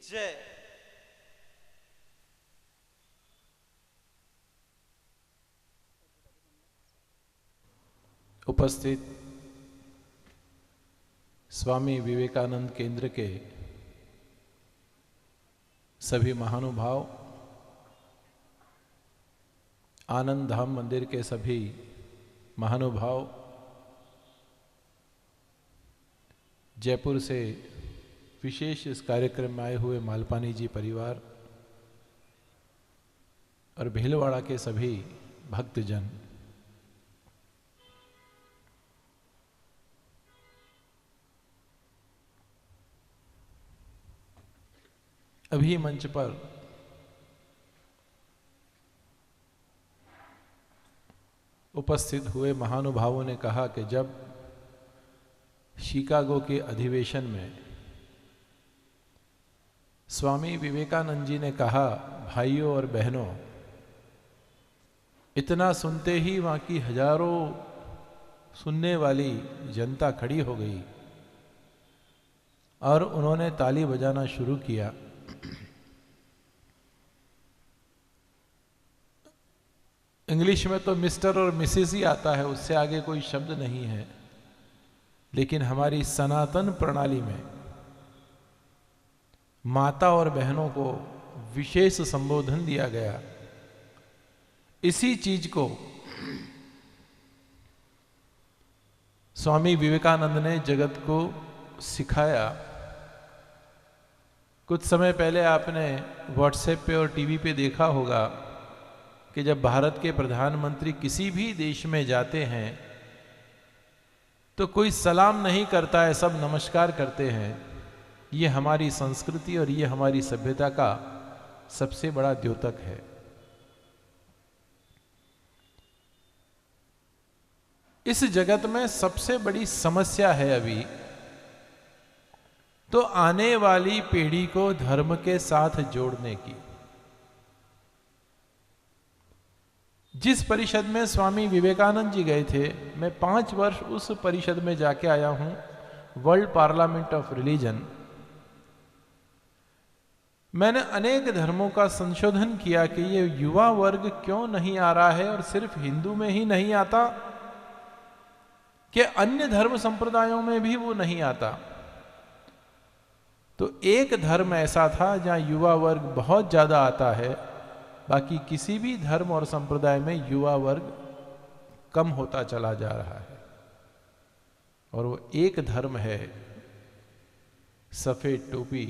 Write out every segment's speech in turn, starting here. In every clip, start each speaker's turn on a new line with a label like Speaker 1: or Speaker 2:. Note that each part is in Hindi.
Speaker 1: जय।
Speaker 2: उपस्थित स्वामी विवेकानंद केंद्र के सभी महानुभाव, आनंद धाम मंदिर के सभी महानुभाव, जयपुर से विशेष इस कार्यक्रम में आए हुए मालपानी जी परिवार और भीलवाड़ा के सभी भक्तजन, अभी मंच पर उपस्थित हुए महानुभावों ने कहा कि जब शिकागो के अधिवेशन में स्वामी विवेकानंद जी ने कहा, भाइयों और बहनों, इतना सुनते ही वहाँ की हजारों सुनने वाली जनता खड़ी हो गई और उन्होंने ताली बजाना शुरू किया। इंग्लिश में तो मिस्टर और मिसेस ही आता है, उससे आगे कोई शब्द नहीं है, लेकिन हमारी सनातन प्रणाली में माता और बहनों को विशेष संबोधन दिया गया। इसी चीज को स्वामी विवेकानंद ने जगत को सिखाया। कुछ समय पहले आपने व्हाट्सएप पे और टीवी पे देखा होगा कि जब भारत के प्रधानमंत्री किसी भी देश में जाते हैं तो कोई सलाम नहीं करता है, सब नमस्कार करते हैं। ये हमारी संस्कृति और ये हमारी सभ्यता का सबसे बड़ा द्योतक है। इस जगत में सबसे बड़ी समस्या है अभी तो आने वाली पीढ़ी को धर्म के साथ जोड़ने की। जिस परिषद में स्वामी विवेकानंद जी गए थे, मैं 5 वर्ष उस परिषद में जाके आया हूं, वर्ल्ड पार्लियामेंट ऑफ रिलीजन। मैंने अनेक धर्मों का संशोधन किया कि ये युवा वर्ग क्यों नहीं आ रहा है, और सिर्फ हिंदू में ही नहीं आता कि अन्य धर्म संप्रदायों में भी वो नहीं आता। तो एक धर्म ऐसा था जहां युवा वर्ग बहुत ज्यादा आता है, बाकी किसी भी धर्म और संप्रदाय में युवा वर्ग कम होता चला जा रहा है। और वो एक धर्म है, सफेद टोपी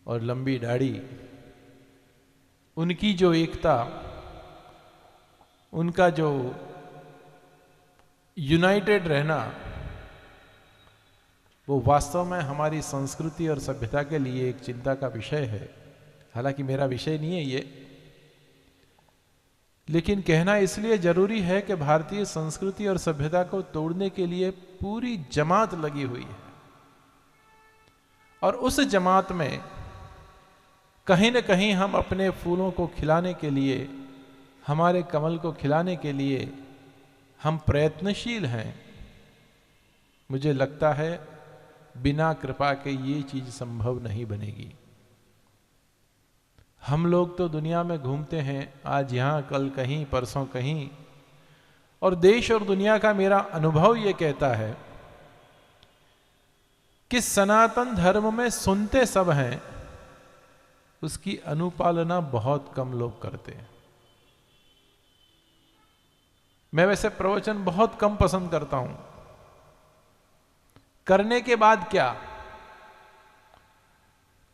Speaker 2: और लंबी दाढ़ी। उनकी जो एकता, उनका जो यूनाइटेड रहना, वो वास्तव में हमारी संस्कृति और सभ्यता के लिए एक चिंता का विषय है। हालांकि मेरा विषय नहीं है ये, लेकिन कहना इसलिए जरूरी है कि भारतीय संस्कृति और सभ्यता को तोड़ने के लिए पूरी जमात लगी हुई है। और उस जमात में कहीं न कहीं हम अपने फूलों को खिलाने के लिए, हमारे कमल को खिलाने के लिए हम प्रयत्नशील हैं। मुझे लगता है बिना कृपा के ये चीज संभव नहीं बनेगी। हम लोग तो दुनिया में घूमते हैं, आज यहां, कल कहीं, परसों कहीं, और देश और दुनिया का मेरा अनुभव ये कहता है कि सनातन धर्म में सुनते सब हैं, उसकी अनुपालना बहुत कम लोग करते हैं। मैं वैसे प्रवचन बहुत कम पसंद करता हूं। करने के बाद क्या?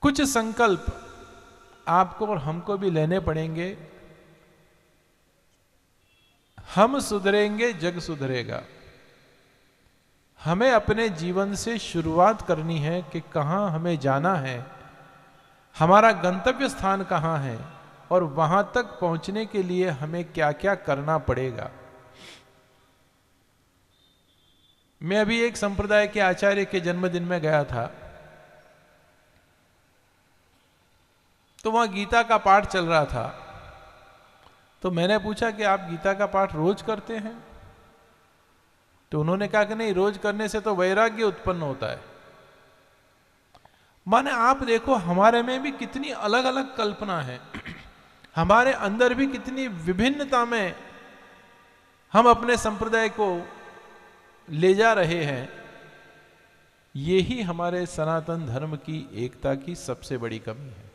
Speaker 2: कुछ संकल्प आपको और हमको भी लेने पड़ेंगे। हम सुधरेंगे, जग सुधरेगा। हमें अपने जीवन से शुरुआत करनी है कि कहां हमें जाना है, हमारा गंतव्य स्थान कहां है, और वहां तक पहुंचने के लिए हमें क्या क्या करना पड़ेगा। मैं अभी एक संप्रदाय के आचार्य के जन्मदिन में गया था, तो वहां गीता का पाठ चल रहा था। तो मैंने पूछा कि आप गीता का पाठ रोज करते हैं? तो उन्होंने कहा कि नहीं, रोज करने से तो वैराग्य उत्पन्न होता है। माने आप देखो हमारे में भी कितनी अलग अलग कल्पना है, हमारे अंदर भी कितनी विभिन्नता में हम अपने संप्रदाय को ले जा रहे हैं। यही हमारे सनातन धर्म की एकता की सबसे बड़ी कमी है।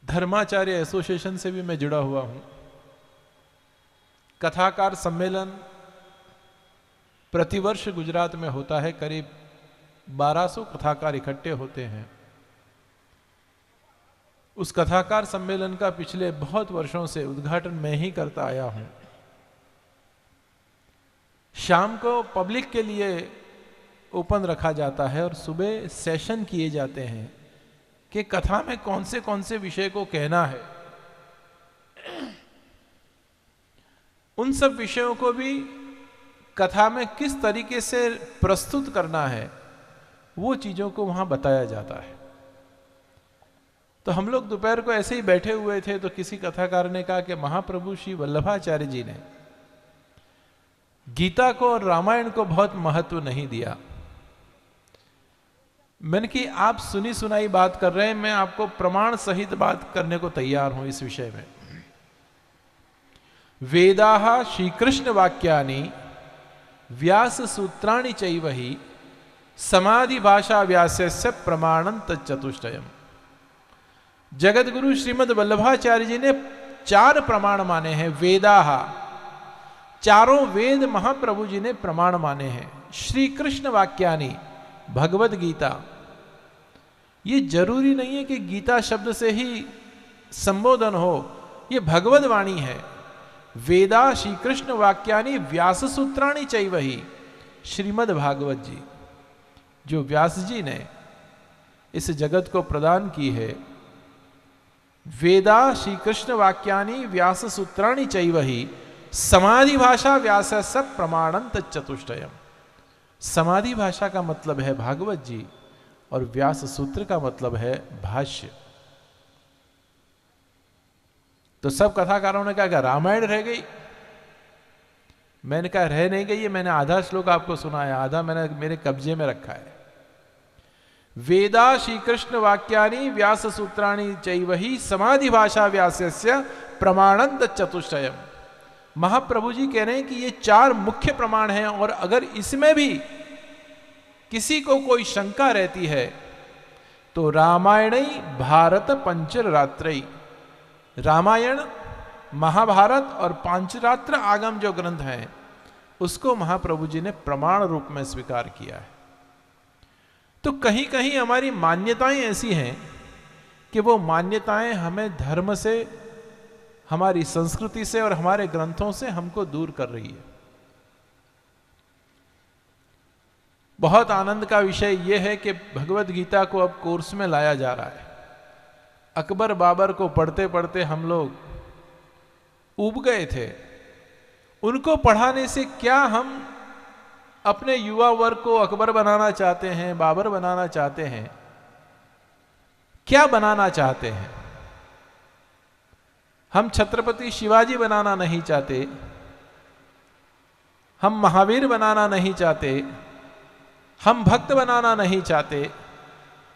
Speaker 2: धर्माचार्य एसोसिएशन से भी मैं जुड़ा हुआ हूं। कथाकार सम्मेलन प्रतिवर्ष गुजरात में होता है, करीब 1200 कथाकार इकट्ठे होते हैं। उस कथाकार सम्मेलन का पिछले बहुत वर्षों से उद्घाटन मैं ही करता आया हूं। शाम को पब्लिक के लिए ओपन रखा जाता है और सुबह सेशन किए जाते हैं कि कथा में कौन से विषय को कहना है। उन सब विषयों को भी कथा में किस तरीके से प्रस्तुत करना है, वो चीजों को वहां बताया जाता है। तो हम लोग दोपहर को ऐसे ही बैठे हुए थे तो किसी कथाकार ने कहा कि महाप्रभु श्री वल्लभाचार्य जी ने गीता को और रामायण को बहुत महत्व नहीं दिया। मैंने कि आप सुनी सुनाई बात कर रहे हैं, मैं आपको प्रमाण सहित बात करने को तैयार हूं इस विषय में। वेदाः श्री कृष्ण वाक्यानि व्यास सूत्राणि चैवहि समाधि भाषा व्यासस्य प्रमाणं तच्चतुष्टयम्। जगत गुरु श्रीमद् वल्लभाचार्य जी ने 4 प्रमाण माने हैं। वेदाः, चारों वेद महाप्रभु जी ने प्रमाण माने हैं। श्री कृष्ण वाक्यानि, भगवद गीता। ये जरूरी नहीं है कि गीता शब्द से ही संबोधन हो, ये भगवद वाणी है। वेदा श्री कृष्ण वाक्यानि व्यास सूत्राणि चैवहि, श्रीमद् भागवत जी जो व्यास जी ने इस जगत को प्रदान की है। वेदा श्री कृष्ण वाक्यानि व्यास सूत्राणि चैवहि समाधि भाषा व्यासस्य प्रमाणं तच्चतुष्टयम्। समाधि भाषा का मतलब है भागवत जी और व्यास सूत्र का मतलब है भाष्य। तो सब कथाकारों ने कहा कि रामायण रह गई। मैंने कहा रह नहीं गई है, मैंने आधा श्लोक आपको सुनाया, आधा मैंने मेरे कब्जे में रखा है। वेदा श्री कृष्ण वाक्यानि व्यास सूत्राणि चैवहि समाधि भाषा व्यासस्य प्रमाणं तच्चतुष्टयम्। महाप्रभु जी कह रहे हैं कि ये 4 मुख्य प्रमाण हैं, और अगर इसमें भी किसी को कोई शंका रहती है तो रामायण भारत पंचरात्रई, रामायण महाभारत और पांचरात्र आगम जो ग्रंथ हैं उसको महाप्रभु जी ने प्रमाण रूप में स्वीकार किया है। तो कहीं कहीं हमारी मान्यताएं ऐसी हैं कि वो मान्यताएं हमें धर्म से, हमारी संस्कृति से और हमारे ग्रंथों से हमको दूर कर रही है। बहुत आनंद का विषय यह है कि भगवत गीता को अब कोर्स में लाया जा रहा है। अकबर बाबर को पढ़ते पढ़ते हम लोग ऊब गए थे। उनको पढ़ाने से क्या हम अपने युवा वर्ग को अकबर बनाना चाहते हैं, बाबर बनाना चाहते हैं? क्या बनाना चाहते हैं? हम छत्रपति शिवाजी बनाना नहीं चाहते, हम महावीर बनाना नहीं चाहते, हम भक्त बनाना नहीं चाहते,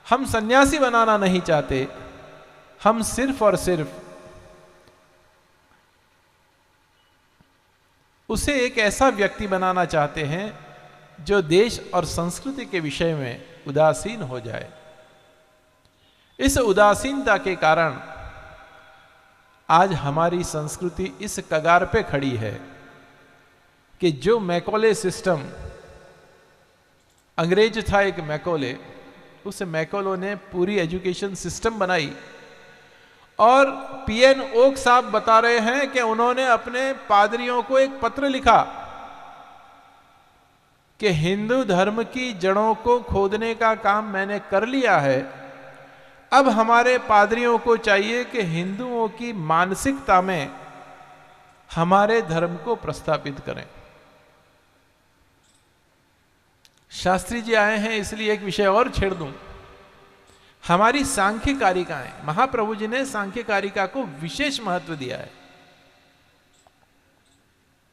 Speaker 2: हम सन्यासी बनाना नहीं चाहते। हम सिर्फ और सिर्फ उसे एक ऐसा व्यक्ति बनाना चाहते हैं जो देश और संस्कृति के विषय में उदासीन हो जाए। इस उदासीनता के कारण आज हमारी संस्कृति इस कगार पे खड़ी है कि जो मैकोले सिस्टम, अंग्रेज था एक मैकोले, उस मैकोलो ने पूरी एजुकेशन सिस्टम बनाई, और पीएन ओक साहब बता रहे हैं कि उन्होंने अपने पादरियों को एक पत्र लिखा कि हिंदू धर्म की जड़ों को खोदने का काम मैंने कर लिया है, अब हमारे पादरियों को चाहिए कि हिंदुओं की मानसिकता में हमारे धर्म को प्रस्थापित करें। शास्त्री जी आए हैं इसलिए एक विषय और छेड़ दूं। हमारी सांख्य कारिकाएं, महाप्रभु जी ने सांख्य कारिका को विशेष महत्व दिया है।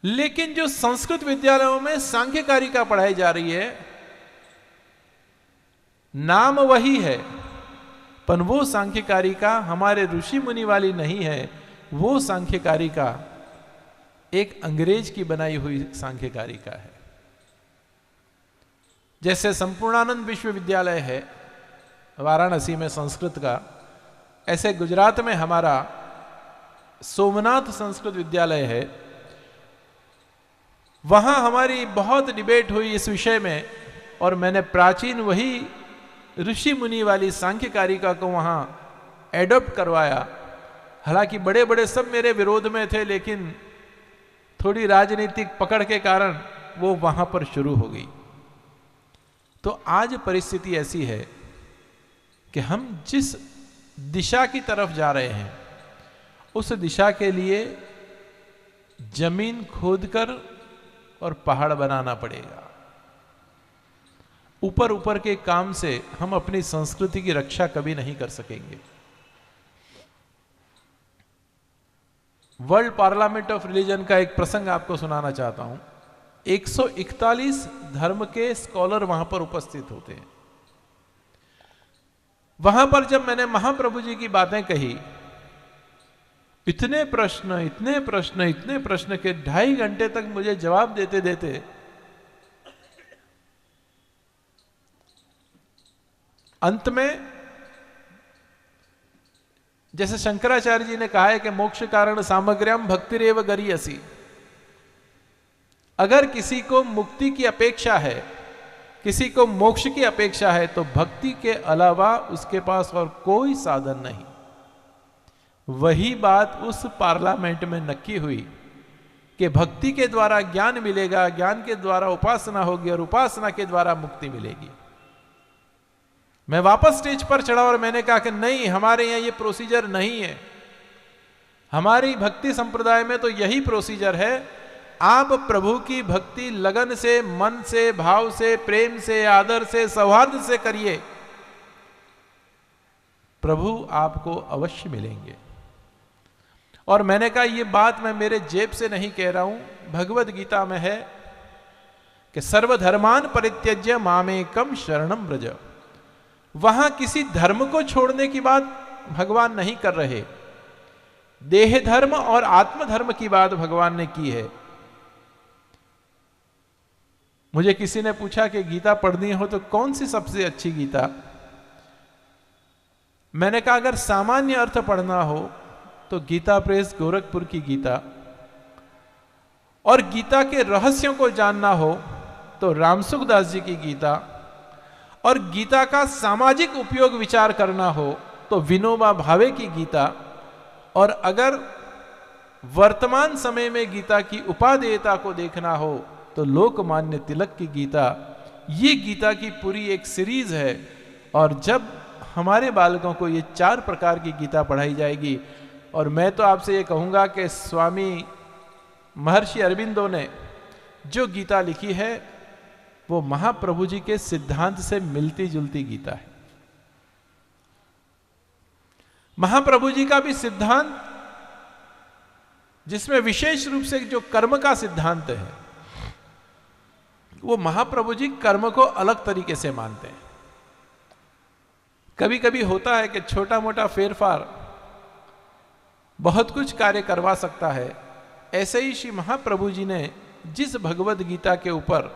Speaker 2: लेकिन जो संस्कृत विद्यालयों में सांख्यकारिका पढ़ाई जा रही है, नाम वही है, पर वो सांख्यकारिका हमारे ऋषि मुनि वाली नहीं है। वो सांख्यकारिका एक अंग्रेज की बनाई हुई सांख्यकारिका है। जैसे संपूर्णानंद विश्वविद्यालय है वाराणसी में संस्कृत का, ऐसे गुजरात में हमारा सोमनाथ संस्कृत विद्यालय है। वहां हमारी बहुत डिबेट हुई इस विषय में, और मैंने प्राचीन वही ऋषि मुनि वाली सांख्यकारिका को वहां एडॉप्ट करवाया। हालांकि बड़े बड़े सब मेरे विरोध में थे, लेकिन थोड़ी राजनीतिक पकड़ के कारण वो वहां पर शुरू हो गई। तो आज परिस्थिति ऐसी है कि हम जिस दिशा की तरफ जा रहे हैं, उस दिशा के लिए जमीन खोदकर और पहाड़ बनाना पड़ेगा। ऊपर ऊपर के काम से हम अपनी संस्कृति की रक्षा कभी नहीं कर सकेंगे। वर्ल्ड पार्लियामेंट ऑफ रिलीजन का एक प्रसंग आपको सुनाना चाहता हूं। 141 धर्म के स्कॉलर वहां पर उपस्थित होते हैं। वहां पर जब मैंने महाप्रभु जी की बातें कही, इतने प्रश्न इतने प्रश्न इतने प्रश्न के 2.5 घंटे तक मुझे जवाब देते देते अंत में, जैसे शंकराचार्य जी ने कहा है कि मोक्ष कारण सामग्र्याम भक्तिरेव गरीयसी, अगर किसी को मुक्ति की अपेक्षा है, किसी को मोक्ष की अपेक्षा है, तो भक्ति के अलावा उसके पास और कोई साधन नहीं। वही बात उस पार्लियामेंट में नक्की हुई कि भक्ति के द्वारा ज्ञान मिलेगा, ज्ञान के द्वारा उपासना होगी और उपासना के द्वारा मुक्ति मिलेगी। मैं वापस स्टेज पर चढ़ा और मैंने कहा कि नहीं, हमारे यहां ये प्रोसीजर नहीं है। हमारी भक्ति संप्रदाय में तो यही प्रोसीजर है, आप प्रभु की भक्ति लगन से, मन से, भाव से, प्रेम से, आदर से, सौहार्द से करिए, प्रभु आपको अवश्य मिलेंगे। और मैंने कहा ये बात मैं मेरे जेब से नहीं कह रहा हूं, भगवद गीता में है कि सर्वधर्मान परित्यज्य मामेकम शरणम व्रज। वहां किसी धर्म को छोड़ने की बात भगवान नहीं कर रहे, देह धर्म और आत्म धर्म की बात भगवान ने की है। मुझे किसी ने पूछा कि गीता पढ़नी हो तो कौन सी सबसे अच्छी गीता? मैंने कहा अगर सामान्य अर्थ पढ़ना हो तो गीता प्रेस गोरखपुर की गीता, और गीता के रहस्यों को जानना हो तो रामसुखदास जी की गीता, और गीता का सामाजिक उपयोग विचार करना हो तो विनोबा भावे की गीता, और अगर वर्तमान समय में गीता की उपादेयता को देखना हो तो लोकमान्य तिलक की गीता। ये गीता की पूरी एक सीरीज है, और जब हमारे बालकों को ये 4 प्रकार की गीता पढ़ाई जाएगी, और मैं तो आपसे ये कहूँगा कि स्वामी महर्षि अरविंदो ने जो गीता लिखी है वो महाप्रभु जी के सिद्धांत से मिलती जुलती गीता है। महाप्रभु जी का भी सिद्धांत, जिसमें विशेष रूप से जो कर्म का सिद्धांत है, वो महाप्रभु जी कर्म को अलग तरीके से मानते हैं। कभी कभी होता है कि छोटा मोटा फेरफार बहुत कुछ कार्य करवा सकता है। ऐसे ही श्री महाप्रभु जी ने जिस भगवद गीता के ऊपर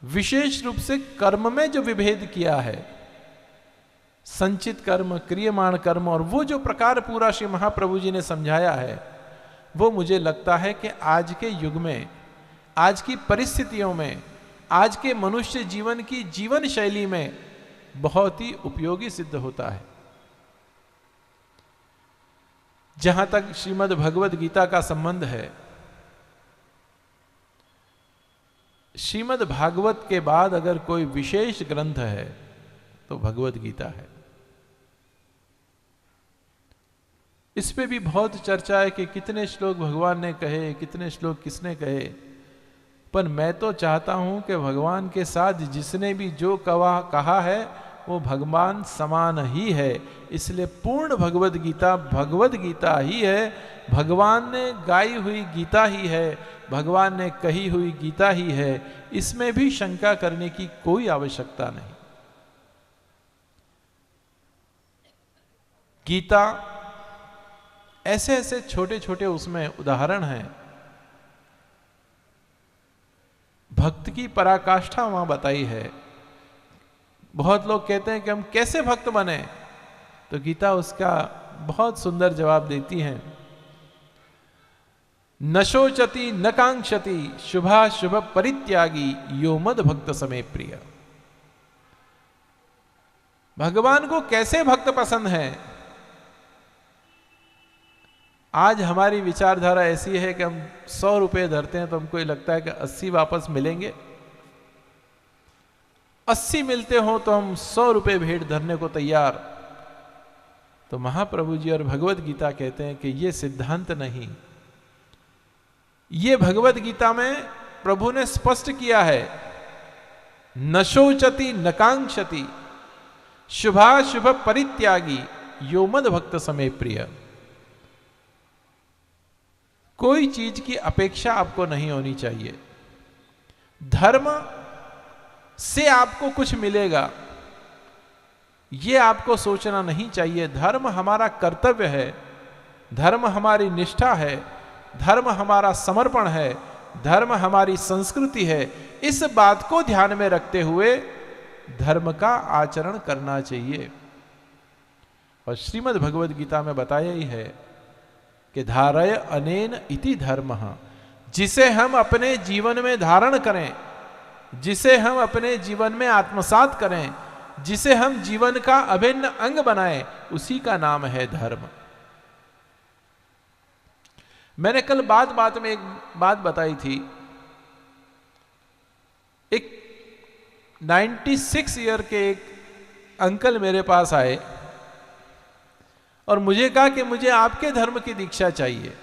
Speaker 2: विशेष रूप से कर्म में जो विभेद किया है, संचित कर्म, क्रियमाण कर्म, और वो जो प्रकार पूरा श्री महाप्रभु जी ने समझाया है, वो मुझे लगता है कि आज के युग में, आज की परिस्थितियों में, आज के मनुष्य जीवन की जीवन शैली में बहुत ही उपयोगी सिद्ध होता है। जहां तक श्रीमद् भगवद गीता का संबंध है, श्रीमद् भागवत के बाद अगर कोई विशेष ग्रंथ है तो भगवद गीता है। इस पे भी बहुत चर्चा है कि कितने श्लोक भगवान ने कहे, कितने श्लोक किसने कहे, पर मैं तो चाहता हूं कि भगवान के साथ जिसने भी जो कहा है वो भगवान समान ही है। इसलिए पूर्ण भगवद गीता ही है, भगवान ने गाई हुई गीता ही है, भगवान ने कही हुई गीता ही है, इसमें भी शंका करने की कोई आवश्यकता नहीं। गीता ऐसे ऐसे छोटे छोटे उसमें उदाहरण हैं, भक्त की पराकाष्ठा वहां बताई है। बहुत लोग कहते हैं कि हम कैसे भक्त बने, तो गीता उसका बहुत सुंदर जवाब देती है। न शोचति न कांक्षति शुभाशुभ परित्यागी यो मद भक्त समय प्रिय। भगवान को कैसे भक्त पसंद है? आज हमारी विचारधारा ऐसी है कि हम 100 रुपए धरते हैं तो हमको ये लगता है कि 80 वापस मिलेंगे, 80 मिलते हो तो हम 100 रुपए भेंट धरने को तैयार। तो महाप्रभु जी और भगवत गीता कहते हैं कि ये सिद्धांत नहीं, ये भगवत गीता में प्रभु ने स्पष्ट किया है, न शोचति न कांक्षति शुभाशुभ परित्यागी यो मद भक्त समय प्रिय। कोई चीज की अपेक्षा आपको नहीं होनी चाहिए। धर्म से आपको कुछ मिलेगा ये आपको सोचना नहीं चाहिए। धर्म हमारा कर्तव्य है, धर्म हमारी निष्ठा है, धर्म हमारा समर्पण है, धर्म हमारी संस्कृति है। इस बात को ध्यान में रखते हुए धर्म का आचरण करना चाहिए। और श्रीमद् भगवद गीता में बताया ही है कि धारय अनेन इति धर्मः, जिसे हम अपने जीवन में धारण करें, जिसे हम अपने जीवन में आत्मसात करें, जिसे हम जीवन का अभिन्न अंग बनाएं, उसी का नाम है धर्म। मैंने कल बात में एक बात बताई थी। एक 96 ईयर के एक अंकल मेरे पास आए और मुझे कहा कि मुझे आपके धर्म की दीक्षा चाहिए।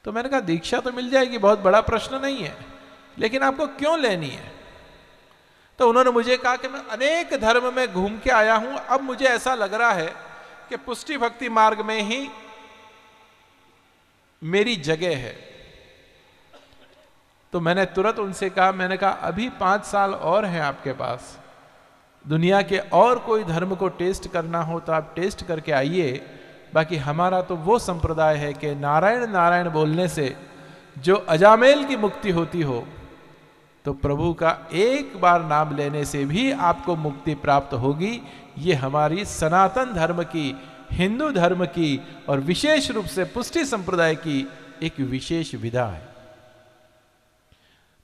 Speaker 2: तो मैंने कहा दीक्षा तो मिल जाएगी, बहुत बड़ा प्रश्न नहीं है, लेकिन आपको क्यों लेनी है? तो उन्होंने मुझे कहा कि मैं अनेक धर्म में घूम के आया हूं, अब मुझे ऐसा लग रहा है कि पुष्टि भक्ति मार्ग में ही मेरी जगह है। तो मैंने तुरंत उनसे कहा, मैंने कहा अभी 5 साल और हैं आपके पास, दुनिया के और कोई धर्म को टेस्ट करना हो तो आप टेस्ट करके आइए। बाकी हमारा तो वो संप्रदाय है कि नारायण नारायण बोलने से जो अजामेल की मुक्ति होती हो, तो प्रभु का एक बार नाम लेने से भी आपको मुक्ति प्राप्त होगी। ये हमारी सनातन धर्म की, हिंदू धर्म की और विशेष रूप से पुष्टि संप्रदाय की एक विशेष विधा है।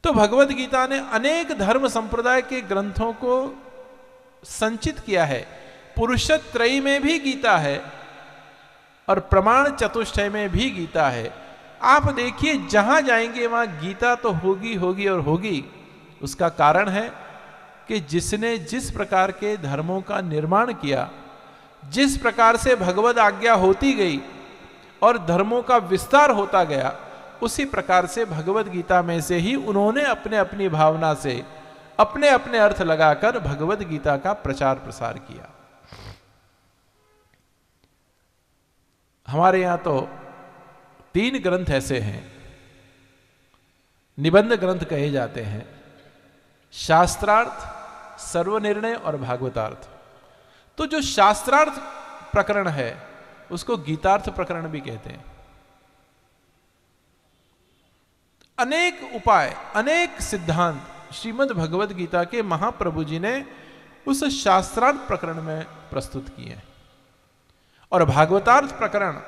Speaker 2: तो भगवत गीता ने अनेक धर्म संप्रदाय के ग्रंथों को संचित किया है। पुरुषत्रयी में भी गीता है और प्रमाण चतुष्टय में भी गीता है। आप देखिए जहां जाएंगे वहां गीता तो होगी होगी और होगी। उसका कारण है कि जिसने जिस प्रकार के धर्मों का निर्माण किया, जिस प्रकार से भगवद आज्ञा होती गई और धर्मों का विस्तार होता गया, उसी प्रकार से भगवद गीता में से ही उन्होंने अपने अपनी भावना से अपने अपने अर्थ लगाकर भगवद गीता का प्रचार प्रसार किया। हमारे यहां तो 3 ग्रंथ ऐसे हैं, निबंध ग्रंथ कहे जाते हैं, शास्त्रार्थ, सर्वनिर्णय और भागवतार्थ। तो जो शास्त्रार्थ प्रकरण है उसको गीतार्थ प्रकरण भी कहते हैं। अनेक उपाय, अनेक सिद्धांत श्रीमद् भगवद गीता के महाप्रभु जी ने उस शास्त्रार्थ प्रकरण में प्रस्तुत किए हैं। और भागवतार्थ प्रकरण,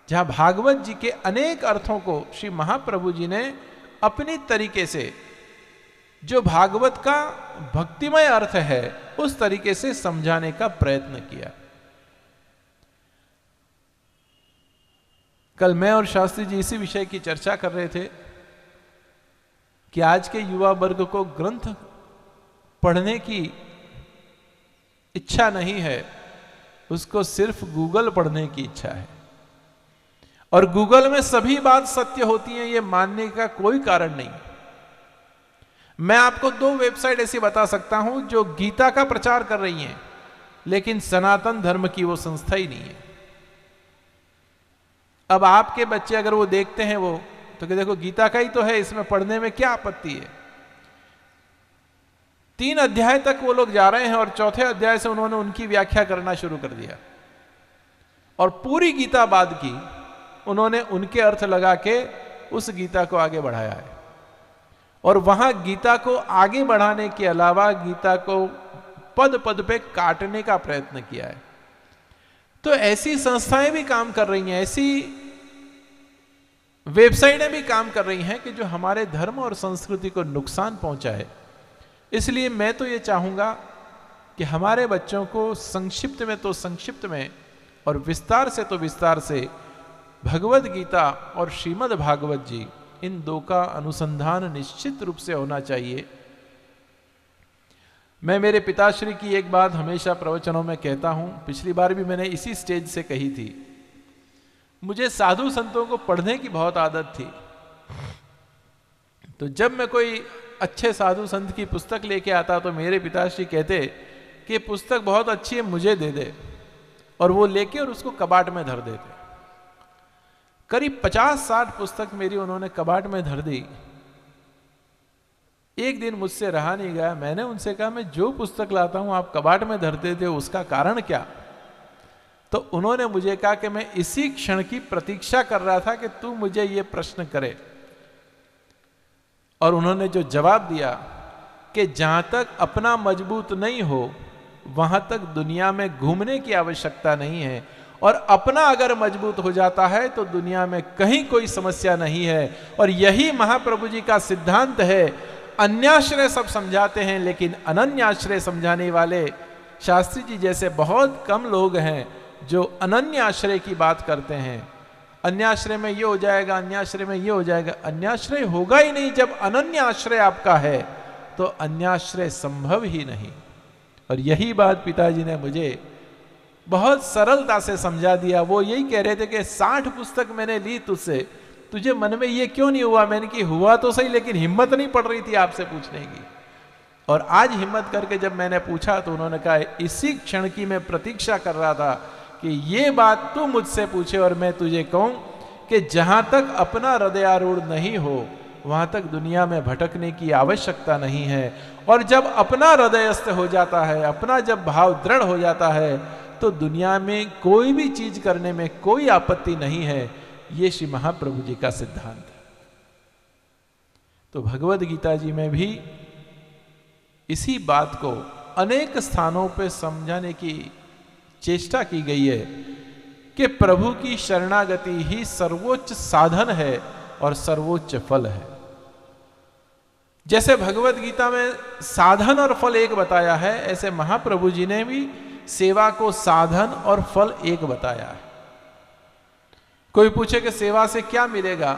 Speaker 2: जहां भागवत जी के अनेक अर्थों को श्री महाप्रभु जी ने अपनी तरीके से, जो भागवत का भक्तिमय अर्थ है, उस तरीके से समझाने का प्रयत्न किया। कल मैं और शास्त्री जी इसी विषय की चर्चा कर रहे थे कि आज के युवा वर्ग को ग्रंथ पढ़ने की इच्छा नहीं है, उसको सिर्फ गूगल पढ़ने की इच्छा है। और गूगल में सभी बात सत्य होती है, ये मानने का कोई कारण नहीं। मैं आपको 2 वेबसाइट ऐसी बता सकता हूं जो गीता का प्रचार कर रही हैं, लेकिन सनातन धर्म की वो संस्था ही नहीं है। अब आपके बच्चे अगर वो देखते हैं वो, तो कि देखो गीता का ही तो है, इसमें पढ़ने में क्या आपत्ति है। 3 अध्याय तक वो लोग जा रहे हैं और चौथे अध्याय से उन्होंने उनकी व्याख्या करना शुरू कर दिया और पूरी गीता बाद की उन्होंने उनके अर्थ लगा के उस गीता को आगे बढ़ाया है। और वहां गीता को आगे बढ़ाने के अलावा गीता को पद पद पे काटने का प्रयत्न किया है। तो ऐसी संस्थाएं भी काम कर रही हैं, ऐसी वेबसाइटें भी काम कर रही हैं कि जो हमारे धर्म और संस्कृति को नुकसान पहुंचाए। इसलिए मैं तो ये चाहूंगा कि हमारे बच्चों को संक्षिप्त में तो संक्षिप्त में और विस्तार से तो विस्तार से भगवद गीता और श्रीमद् भागवत जी, इन 2 का अनुसंधान निश्चित रूप से होना चाहिए। मैं मेरे पिताश्री की एक बात हमेशा प्रवचनों में कहता हूं, पिछली बार भी मैंने इसी स्टेज से कही थी। मुझे साधु संतों को पढ़ने की बहुत आदत थी, तो जब मैं कोई अच्छे साधु संत की पुस्तक लेके आता तो मेरे पिताश्री कहते कि पुस्तक बहुत अच्छी है, मुझे दे दे, और वो लेके और उसको कबाट में धर देते। करीब 50-60 पुस्तक मेरी उन्होंने कबाट में धर दी। एक दिन मुझसे रहा नहीं गया, मैंने उनसे कहा मैं जो पुस्तक लाता हूं आप कबाट में धर देते हो, उसका कारण क्या? तो उन्होंने मुझे कहा कि मैं इसी क्षण की प्रतीक्षा कर रहा था कि तू मुझे ये प्रश्न करे। और उन्होंने जो जवाब दिया कि जहां तक अपना मजबूत नहीं हो वहां तक दुनिया में घूमने की आवश्यकता नहीं है, और अपना अगर मजबूत हो जाता है तो दुनिया में कहीं कोई समस्या नहीं है। और यही महाप्रभु जी का सिद्धांत है। अन्याश्रय सब समझाते हैं, लेकिन अनन्याश्रय समझाने वाले शास्त्री जी जैसे बहुत कम लोग हैं जो अनन्याश्रय की बात करते हैं। अन्याश्रय में ये हो जाएगा, अन्याश्रय में ये हो जाएगा। अन्याश्रय होगा ही नहीं। जब अनन्याश्रय आपका है तो अन्याश्रय संभव ही नहीं। और यही बात पिताजी ने मुझे बहुत सरलता से समझा दिया। वो यही कह रहे थे कि 60 पुस्तक मैंने ली तुझसे, तुझे मन में ये क्यों नहीं हुआ? मैंने कि हुआ तो सही, लेकिन हिम्मत नहीं पड़ रही थी आपसे पूछने की। और आज हिम्मत करके जब मैंने पूछा तो उन्होंने कहा इसी क्षण की मैं प्रतीक्षा कर रहा था कि ये बात तू मुझसे पूछे और मैं तुझे कहूं कि जहां तक अपना हृदयारूढ़ नहीं हो वहां तक दुनिया में भटकने की आवश्यकता नहीं है। और जब अपना हृदयस्थ हो जाता है, अपना जब भाव दृढ़ हो जाता है, तो दुनिया में कोई भी चीज करने में कोई आपत्ति नहीं है। ये श्री महाप्रभु जी का सिद्धांत है। तो भगवद गीता जी में भी इसी बात को अनेक स्थानों पर समझाने की चेष्टा की गई है कि प्रभु की शरणागति ही सर्वोच्च साधन है और सर्वोच्च फल है। जैसे भगवद गीता में साधन और फल एक बताया है, ऐसे महाप्रभु जी ने भी सेवा को साधन और फल एक बताया है। कोई पूछे कि सेवा से क्या मिलेगा,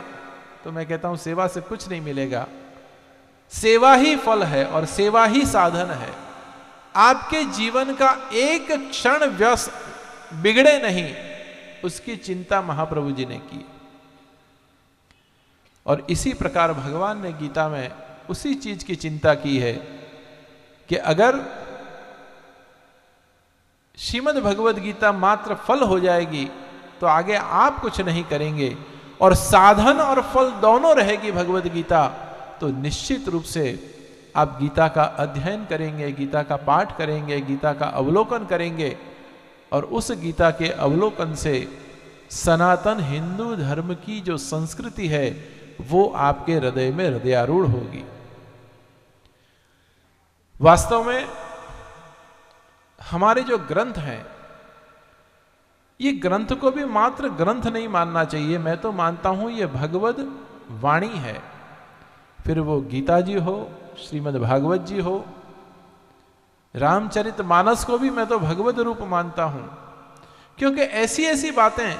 Speaker 2: तो मैं कहता हूं सेवा से कुछ नहीं मिलेगा। सेवा ही फल है और सेवा ही साधन है। आपके जीवन का एक क्षण व्यस्त बिगड़े नहीं, उसकी चिंता महाप्रभु जी ने की। और इसी प्रकार भगवान ने गीता में उसी चीज की चिंता की है कि अगर श्रीमद् भगवद गीता मात्र फल हो जाएगी तो आगे आप कुछ नहीं करेंगे, और साधन और फल दोनों रहेगी भगवद गीता, तो निश्चित रूप से आप गीता का अध्ययन करेंगे, गीता का पाठ करेंगे, गीता का अवलोकन करेंगे, और उस गीता के अवलोकन से सनातन हिंदू धर्म की जो संस्कृति है वो आपके हृदय में हृदयारूढ़ होगी। वास्तव में हमारे जो ग्रंथ हैं, ये ग्रंथ को भी मात्र ग्रंथ नहीं मानना चाहिए। मैं तो मानता हूं ये भगवद वाणी है। फिर वो गीता जी हो, श्रीमद् भागवत जी हो, रामचरितमानस को भी मैं तो भगवद रूप मानता हूं, क्योंकि ऐसी ऐसी बातें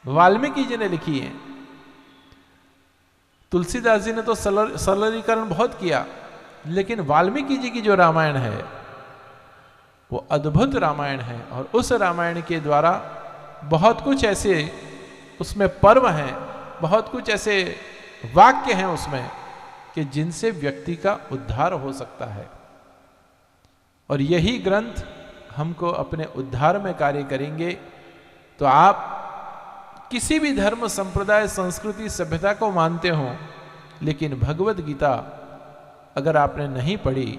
Speaker 2: वाल्मीकि जी ने लिखी हैं। तुलसीदास जी ने तो सरलीकरण बहुत किया, लेकिन वाल्मीकि जी की जो रामायण है वो अद्भुत रामायण है। और उस रामायण के द्वारा बहुत कुछ ऐसे उसमें पर्व हैं, बहुत कुछ ऐसे वाक्य हैं उसमें कि जिनसे व्यक्ति का उद्धार हो सकता है। और यही ग्रंथ हमको अपने उद्धार में कार्य करेंगे। तो आप किसी भी धर्म संप्रदाय संस्कृति सभ्यता को मानते हो, लेकिन भगवत गीता अगर आपने नहीं पढ़ी,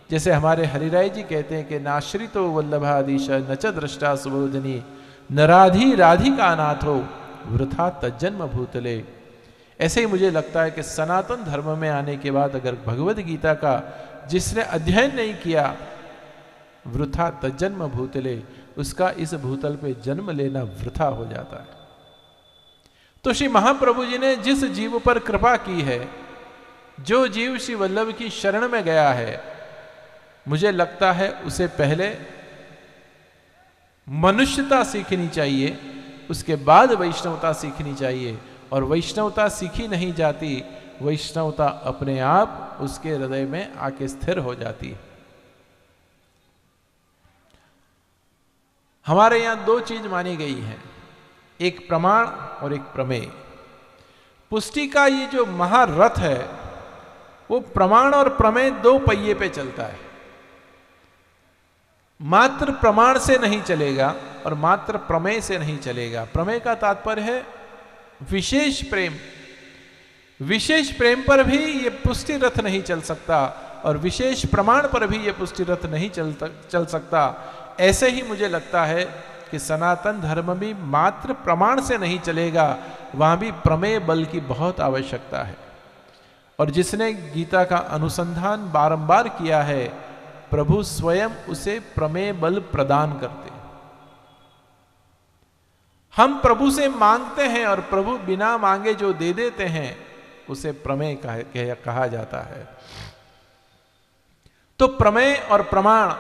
Speaker 2: जैसे हमारे हरिराय जी कहते हैं कि नाश्रितो वल्लभाधीश न च दृष्टा सुबोधनी नराधि राधिका नाथो वृथा तज्जन्म भूतले। ऐसे ही मुझे लगता है कि सनातन धर्म में आने के बाद अगर भगवत गीता का जिसने अध्ययन नहीं किया, वृथा तज्जन्म भूतले, उसका इस भूतल पे जन्म लेना वृथा हो जाता है। तो श्री महाप्रभु जी ने जिस जीव पर कृपा की है, जो जीव श्री वल्लभ की शरण में गया है, मुझे लगता है उसे पहले मनुष्यता सीखनी चाहिए, उसके बाद वैष्णवता सीखनी चाहिए। और वैष्णवता सीखी नहीं जाती, वैष्णवता अपने आप उसके हृदय में आके स्थिर हो जाती है। हमारे यहां दो चीज मानी गई है, एक प्रमाण और एक प्रमेय। पुष्टि का ये जो महारथ है वो प्रमाण और प्रमेय दो पहिए पे चलता है। मात्र प्रमाण से नहीं चलेगा और मात्र प्रमेय से नहीं चलेगा। प्रमेय का तात्पर्य है विशेष प्रेम। विशेष प्रेम पर भी ये पुष्टि रथ नहीं चल सकता और विशेष प्रमाण पर भी ये पुष्टि रथ नहीं चल सकता। ऐसे ही मुझे लगता है कि सनातन धर्म भी मात्र प्रमाण से नहीं चलेगा, वहां भी प्रमेय बल की बहुत आवश्यकता है। और जिसने गीता का अनुसंधान बारंबार किया है, प्रभु स्वयं उसे प्रमेय बल प्रदान करते हैं। हम प्रभु से मांगते हैं और प्रभु बिना मांगे जो दे देते हैं उसे प्रमेय कहा जाता है। तो प्रमेय और प्रमाण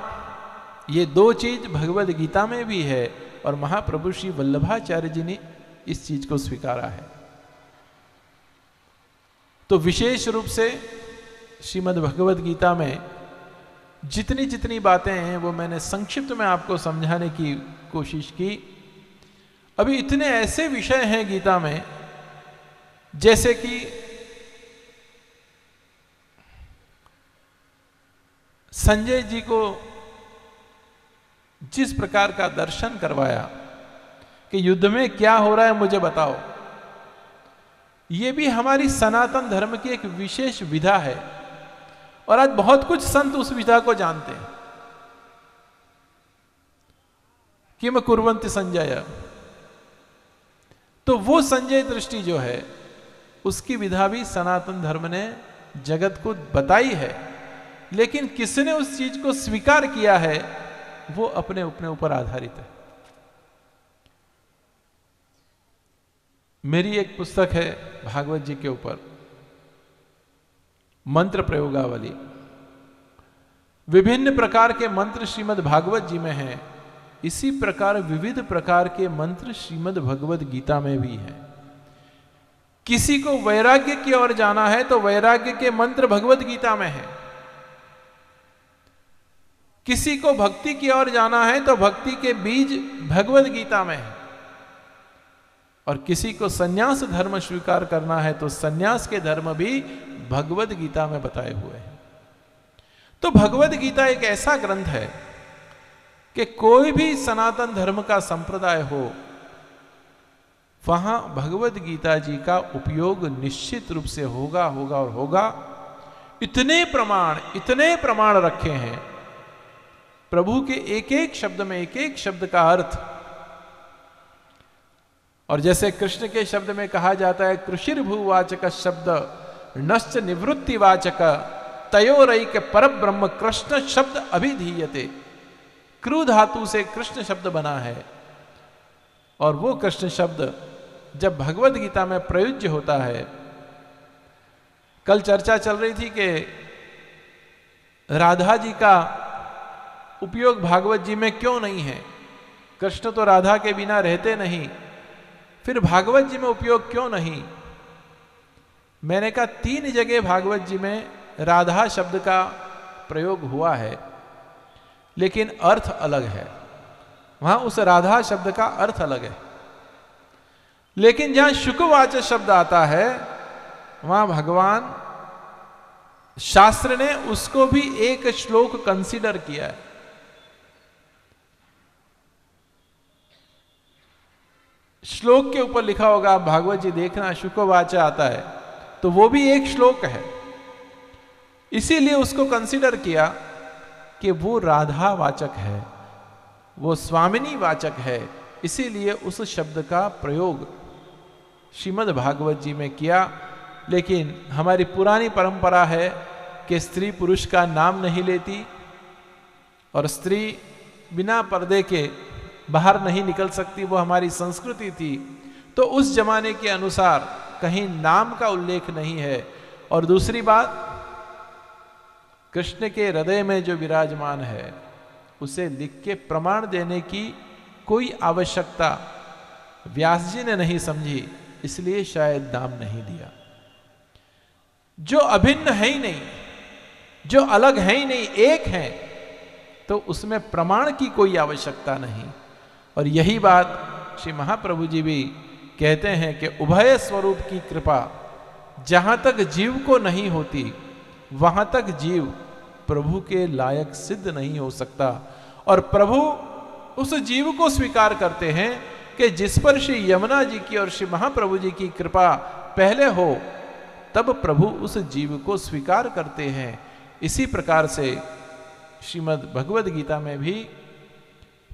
Speaker 2: ये दो चीज भगवद गीता में भी है और महाप्रभु श्री वल्लभाचार्य जी ने इस चीज को स्वीकारा है। तो विशेष रूप से श्रीमद् भगवद गीता में जितनी जितनी बातें हैं वो मैंने संक्षिप्त में आपको समझाने की कोशिश की। अभी इतने ऐसे विषय हैं गीता में, जैसे कि संजय जी को जिस प्रकार का दर्शन करवाया कि युद्ध में क्या हो रहा है मुझे बताओ, ये भी हमारी सनातन धर्म की एक विशेष विधा है। और आज बहुत कुछ संत उस विधा को जानते हैं। किम कुर्वन्ति संजय, तो वो संजय दृष्टि जो है उसकी विधा भी सनातन धर्म ने जगत को बताई है, लेकिन किसने उस चीज को स्वीकार किया है वो अपने अपने ऊपर आधारित है। मेरी एक पुस्तक है भागवत जी के ऊपर, मंत्र प्रयोगावली। विभिन्न प्रकार के मंत्र श्रीमद् भागवत जी में हैं, इसी प्रकार विविध प्रकार के मंत्र श्रीमद् भगवत गीता में भी हैं। किसी को वैराग्य की ओर जाना है तो वैराग्य के मंत्र भगवत गीता में है। किसी को भक्ति की ओर जाना है तो भक्ति के बीज भगवत गीता में है। और किसी को सन्यास धर्म स्वीकार करना है तो सन्यास के धर्म भी भगवत गीता में बताए हुए हैं। तो भगवत गीता एक ऐसा ग्रंथ है कि कोई भी सनातन धर्म का संप्रदाय हो, वहां भगवत गीता जी का उपयोग निश्चित रूप से होगा और होगा। इतने प्रमाण रखे हैं प्रभु के एक एक शब्द में, एक एक शब्द का अर्थ। और जैसे कृष्ण के शब्द में कहा जाता है कृषिर्भुवाचक शब्द नश्च निवृत्तिवाचक तयोरैक परब्रह्म कृष्ण शब्द अभिधीयते। क्रू धातु से कृष्ण शब्द बना है और वो कृष्ण शब्द जब भगवत गीता में प्रयुज्य होता है। कल चर्चा चल रही थी कि राधा जी का उपयोग भागवत जी में क्यों नहीं है। कृष्ण तो राधा के बिना रहते नहीं, फिर भागवत जी में उपयोग क्यों नहीं। मैंने कहा 3 जगह भागवत जी में राधा शब्द का प्रयोग हुआ है, लेकिन अर्थ अलग है। वहां उस राधा शब्द का अर्थ अलग है। लेकिन जहां शुकवाचक शब्द आता है वहां भगवान शास्त्र ने उसको भी एक श्लोक कंसीडर किया है। श्लोक के ऊपर लिखा होगा, आप भागवत जी देखना, शुकोवाचा आता है, तो वो भी एक श्लोक है। इसीलिए उसको कंसीडर किया कि वो राधा वाचक है, वो स्वामिनी वाचक है, इसीलिए उस शब्द का प्रयोग श्रीमद् भागवत जी में किया। लेकिन हमारी पुरानी परंपरा है कि स्त्री पुरुष का नाम नहीं लेती और स्त्री बिना पर्दे के बाहर नहीं निकल सकती, वो हमारी संस्कृति थी। तो उस जमाने के अनुसार कहीं नाम का उल्लेख नहीं है। और दूसरी बात, कृष्ण के हृदय में जो विराजमान है उसे लिख के प्रमाण देने की कोई आवश्यकता व्यास जी ने नहीं समझी, इसलिए शायद नाम नहीं दिया। जो अभिन्न है ही नहीं, जो अलग है ही नहीं, एक है, तो उसमें प्रमाण की कोई आवश्यकता नहीं। और यही बात श्री महाप्रभु जी भी कहते हैं कि उभय स्वरूप की कृपा जहां तक जीव को नहीं होती, वहां तक जीव प्रभु के लायक सिद्ध नहीं हो सकता। और प्रभु उस जीव को स्वीकार करते हैं कि जिस पर श्री यमुना जी की और श्री महाप्रभु जी की कृपा पहले हो, तब प्रभु उस जीव को स्वीकार करते हैं। इसी प्रकार से श्रीमद् भगवद गीता में भी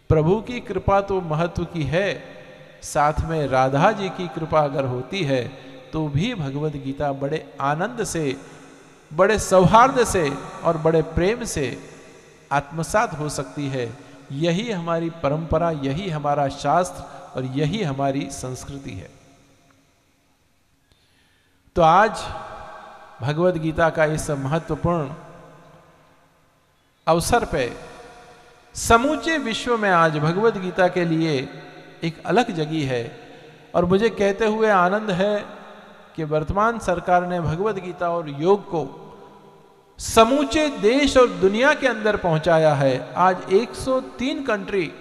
Speaker 2: प्रभु की कृपा तो महत्व की है, साथ में राधा जी की कृपा अगर होती है तो भी भगवद गीता बड़े आनंद से, बड़े सौहार्द से और बड़े प्रेम से आत्मसात हो सकती है। यही हमारी परंपरा, यही हमारा शास्त्र और यही हमारी संस्कृति है। तो आज भगवद गीता का इस महत्वपूर्ण अवसर पे समूचे विश्व में आज भगवद गीता के लिए एक अलग जगह है। और मुझे कहते हुए आनंद है कि वर्तमान सरकार ने भगवद गीता और योग को समूचे देश और दुनिया के अंदर पहुंचाया है। आज 103 कंट्री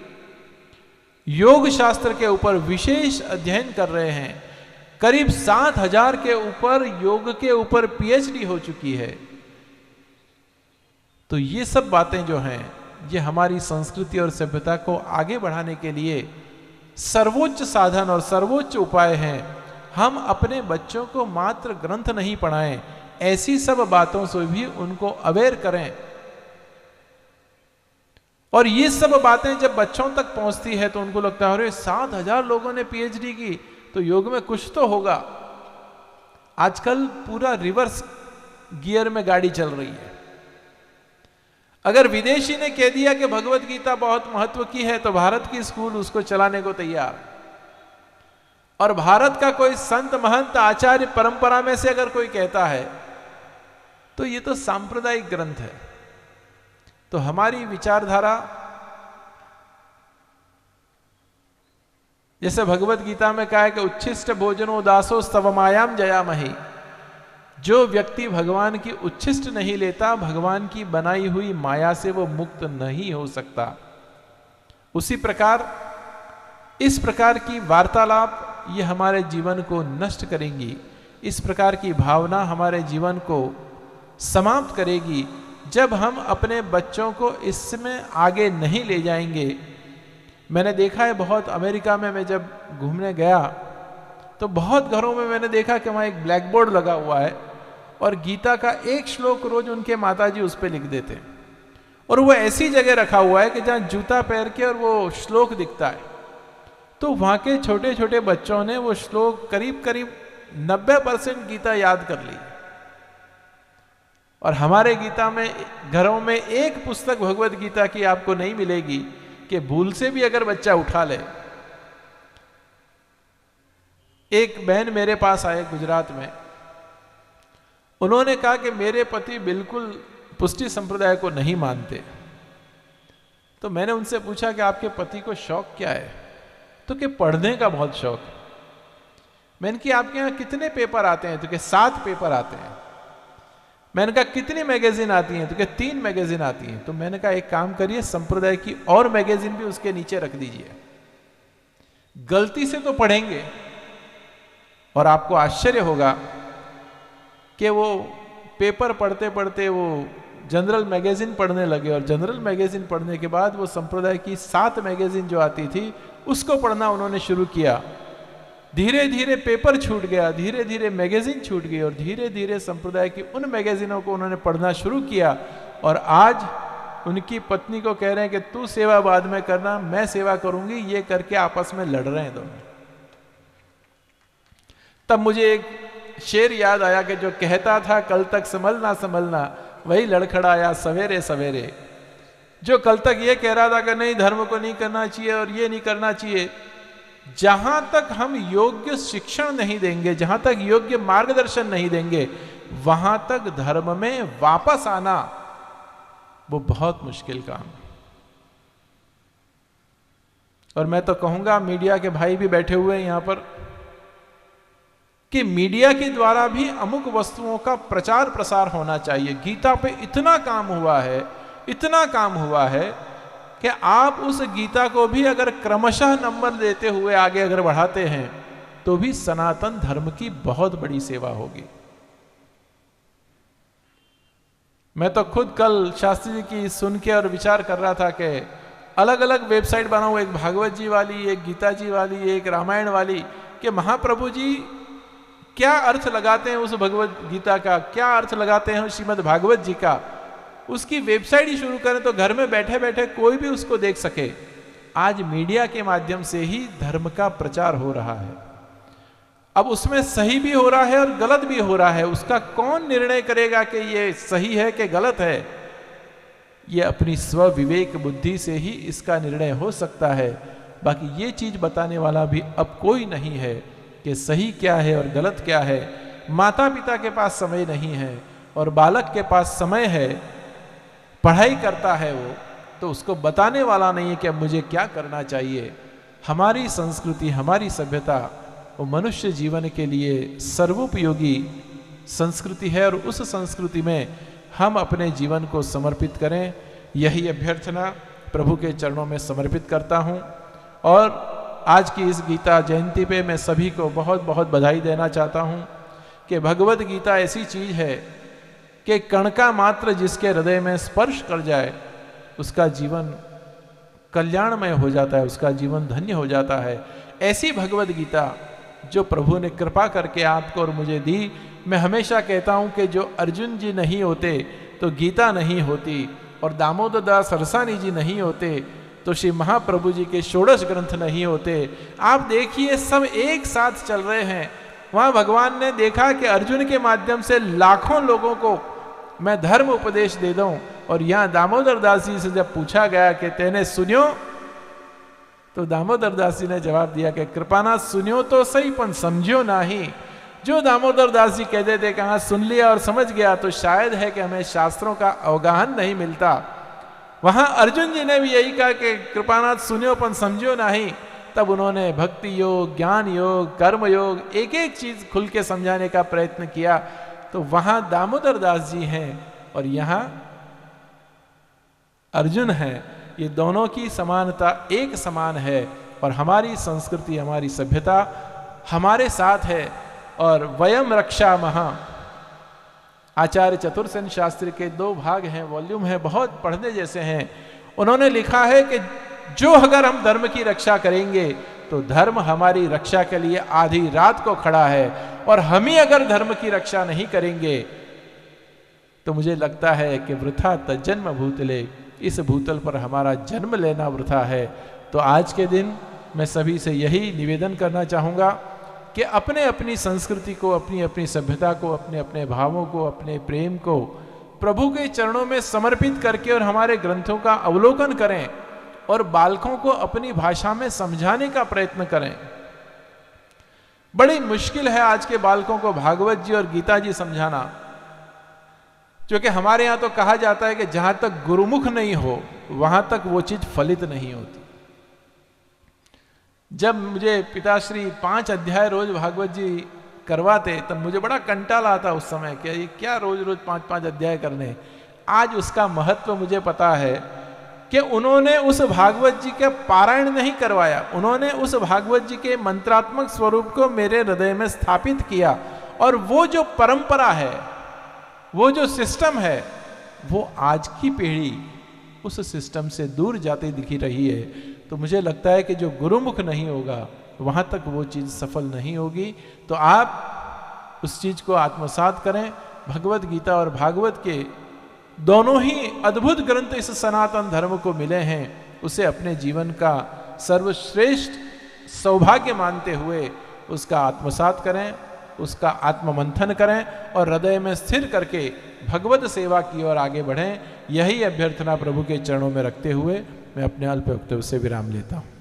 Speaker 2: योग शास्त्र के ऊपर विशेष अध्ययन कर रहे हैं। करीब 7,000 के ऊपर योग के ऊपर पीएचडी हो चुकी है। तो ये सब बातें जो हैं, ये हमारी संस्कृति और सभ्यता को आगे बढ़ाने के लिए सर्वोच्च साधन और सर्वोच्च उपाय हैं। हम अपने बच्चों को मात्र ग्रंथ नहीं पढ़ाएं, ऐसी सब बातों से भी उनको अवेयर करें। और ये सब बातें जब बच्चों तक पहुंचती है तो उनको लगता है अरे 7,000 लोगों ने पीएचडी की, तो योग में कुछ तो होगा। आजकल पूरा रिवर्स गियर में गाड़ी चल रही है। अगर विदेशी ने कह दिया कि भगवद गीता बहुत महत्व की है, तो भारत की स्कूल उसको चलाने को तैयार। और भारत का कोई संत महंत आचार्य परंपरा में से अगर कोई कहता है तो ये तो सांप्रदायिक ग्रंथ है। तो हमारी विचारधारा, जैसे भगवद गीता में कहा है कि उच्छिष्ट भोजनो दासो स्तवमायाम जयामहि, जो व्यक्ति भगवान की उच्छिष्ट नहीं लेता, भगवान की बनाई हुई माया से वो मुक्त नहीं हो सकता। उसी प्रकार इस प्रकार की वार्तालाप ये हमारे जीवन को नष्ट करेंगी। इस प्रकार की भावना हमारे जीवन को समाप्त करेगी जब हम अपने बच्चों को इसमें आगे नहीं ले जाएंगे। मैंने देखा है बहुत, अमेरिका में मैं जब घूमने गया तो बहुत घरों में मैंने देखा कि वहाँ एक ब्लैक बोर्ड लगा हुआ है और गीता का एक श्लोक रोज उनके माताजी उस पर लिख देते हैं। और वो ऐसी जगह रखा हुआ है कि जहाँ जूता पहन के और वो श्लोक दिखता है। तो वहाँ के छोटे छोटे बच्चों ने वो श्लोक करीब करीब 90% गीता याद कर ली। और हमारे गीता में घरों में एक पुस्तक भगवद गीता की आपको नहीं मिलेगी कि भूल से भी अगर बच्चा उठा ले। एक बहन मेरे पास आए गुजरात में, उन्होंने कहा कि मेरे पति बिल्कुल पुष्टि संप्रदाय को नहीं मानते। तो मैंने उनसे पूछा कि आपके पति को शौक क्या है? तो कि पढ़ने का बहुत शौक। मैंने कहा आपके यहाँ कितने पेपर आते हैं? तो कि 7 पेपर आते हैं। मैंने कहा कितनी मैगजीन आती हैं? तो कि 3 मैगजीन आती हैं। तो मैंने कहा एक काम करिए, संप्रदाय की और मैगजीन भी उसके नीचे रख दीजिए, गलती से तो पढ़ेंगे। और आपको आश्चर्य होगा कि वो पेपर पढ़ते पढ़ते वो जनरल मैगजीन पढ़ने लगे। और जनरल मैगजीन पढ़ने के बाद वो संप्रदाय की 7 मैगजीन जो आती थी उसको पढ़ना उन्होंने शुरू किया। धीरे धीरे पेपर छूट गया, धीरे धीरे मैगजीन छूट गई, और धीरे धीरे संप्रदाय की उन मैगजीनों को उन्होंने पढ़ना शुरू किया। और आज उनकी पत्नी को कह रहे हैं कि तू सेवा बाद में करना, मैं सेवा करूंगी, ये करके आपस में लड़ रहे हैं दोनों। तब मुझे एक शेर याद आया कि जो कहता था कल तक संभलना संभलना, वही लड़खड़ाया सवेरे सवेरे। जो कल तक ये कह रहा था कि नहीं धर्म को नहीं करना चाहिए और ये नहीं करना चाहिए, जहां तक हम योग्य शिक्षण नहीं देंगे, जहां तक योग्य मार्गदर्शन नहीं देंगे, वहां तक धर्म में वापस आना वो बहुत मुश्किल काम है। और मैं तो कहूंगा मीडिया के भाई भी बैठे हुए हैं यहां पर, कि मीडिया के द्वारा भी अमुक वस्तुओं का प्रचार प्रसार होना चाहिए। गीता पे इतना काम हुआ है, इतना काम हुआ है कि आप उस गीता को भी अगर क्रमशः नंबर देते हुए आगे अगर बढ़ाते हैं तो भी सनातन धर्म की बहुत बड़ी सेवा होगी। मैं तो खुद कल शास्त्री जी की सुन के और विचार कर रहा था कि अलग अलग वेबसाइट बनाऊं, एक भागवत जी वाली, एक गीता जी वाली, एक रामायण वाली, कि महाप्रभु जी क्या अर्थ लगाते हैं उस भगवत गीता का, क्या अर्थ लगाते हैं श्रीमद् भागवत जी का, उसकी वेबसाइट ही शुरू करें तो घर में बैठे बैठे कोई भी उसको देख सके। आज मीडिया के माध्यम से ही धर्म का प्रचार हो रहा है। अब उसमें सही भी हो रहा है और गलत भी हो रहा है, उसका कौन निर्णय करेगा कि ये सही है कि गलत है? ये अपनी स्व विवेक बुद्धि से ही इसका निर्णय हो सकता है। बाकी ये चीज बताने वाला भी अब कोई नहीं है कि सही क्या है और गलत क्या है। माता पिता के पास समय नहीं है और बालक के पास समय है, पढ़ाई करता है वो, तो उसको बताने वाला नहीं है कि अब मुझे क्या करना चाहिए। हमारी संस्कृति, हमारी सभ्यता वो मनुष्य जीवन के लिए सर्वोपयोगी संस्कृति है और उस संस्कृति में हम अपने जीवन को समर्पित करें। यही अभ्यर्थना प्रभु के चरणों में समर्पित करता हूँ। और आज की इस गीता जयंती पे मैं सभी को बहुत बहुत बधाई देना चाहता हूँ कि भगवत गीता ऐसी चीज है कि कण का मात्र जिसके हृदय में स्पर्श कर जाए उसका जीवन कल्याणमय हो जाता है, उसका जीवन धन्य हो जाता है। ऐसी भगवत गीता जो प्रभु ने कृपा करके आपको और मुझे दी। मैं हमेशा कहता हूं कि जो अर्जुन जी नहीं होते तो गीता नहीं होती, और दामोदर दास सरसानी जी नहीं होते तो श्री महाप्रभु जी के षोडश ग्रंथ नहीं होते। आप देखिए सब एक साथ चल रहे हैं। वहां भगवान ने देखा कि अर्जुन के माध्यम से लाखों लोगों को मैं धर्म उपदेश दे दूं, और यहां दामोदर दास जी से जब पूछा गया कि तेने सुनियो, तो दामोदर दास जी ने जवाब दिया कि कृपानाथ सुनियो तो सही पर समझियो नहीं। जो दामोदर दास जी कहते थे कि हाँ सुन लिया और समझ गया, तो शायद है कि हमें शास्त्रों का अवगाहन नहीं मिलता। वहां अर्जुन जी ने भी यही कहा कि कृपानाथ सुनियो पर समझियो नहीं। तब उन्होंने भक्ति योग, ज्ञान योग, कर्म योग, एक एक चीज खुल के समझाने का प्रयत्न किया। तो वहां दामोदर दास जी हैं और यहां अर्जुन है। ये दोनों की समानता एक समान है, और हमारी संस्कृति, हमारी सभ्यता हमारे साथ है। और वयम रक्षा महा, आचार्य चतुर्सेन शास्त्री के 2 भाग हैं, वॉल्यूम है, बहुत पढ़ने जैसे हैं। उन्होंने लिखा है कि जो अगर हम धर्म की रक्षा करेंगे तो धर्म हमारी रक्षा के लिए आधी रात को खड़ा है, और हम ही अगर धर्म की रक्षा नहीं करेंगे तो मुझे लगता है कि वृथा तज्जन्म भूतले, इस भूतल पर हमारा जन्म लेना वृथा है। तो आज के दिन मैं सभी से यही निवेदन करना चाहूँगा कि अपने अपनी संस्कृति को, अपनी अपनी सभ्यता को, अपने अपने भावों को, अपने प्रेम को प्रभु के चरणों में समर्पित करके और हमारे ग्रंथों का अवलोकन करें और बालकों को अपनी भाषा में समझाने का प्रयत्न करें। बड़ी मुश्किल है आज के बालकों को भागवत जी और गीता जी समझाना, क्योंकि हमारे यहाँ तो कहा जाता है कि जहां तक गुरुमुख नहीं हो वहां तक वो चीज फलित नहीं होती। जब मुझे पिताश्री 5 अध्याय रोज भागवत जी करवाते तब मुझे बड़ा कंटाल आता उस समय कि ये क्या रोज रोज 5-5 अध्याय करने। आज उसका महत्व मुझे पता है कि उन्होंने उस भागवत जी के पारायण नहीं करवाया, उन्होंने उस भागवत जी के मंत्रात्मक स्वरूप को मेरे हृदय में स्थापित किया, और वो जो परंपरा है, वो जो सिस्टम है, वो आज की पीढ़ी उस सिस्टम से दूर जाती दिखी रही है। तो मुझे लगता है कि जो गुरुमुख नहीं होगा वहाँ तक वो चीज़ सफल नहीं होगी। तो आप उस चीज़ को आत्मसात करें। भगवत गीता और भागवत के दोनों ही अद्भुत ग्रंथ इस सनातन धर्म को मिले हैं, उसे अपने जीवन का सर्वश्रेष्ठ सौभाग्य मानते हुए उसका आत्मसात करें, उसका आत्ममंथन करें और हृदय में स्थिर करके भगवत सेवा की ओर आगे बढ़ें। यही अभ्यर्थना प्रभु के चरणों में रखते हुए मैं अपने अल्प वक्तव्य से विराम लेता हूँ।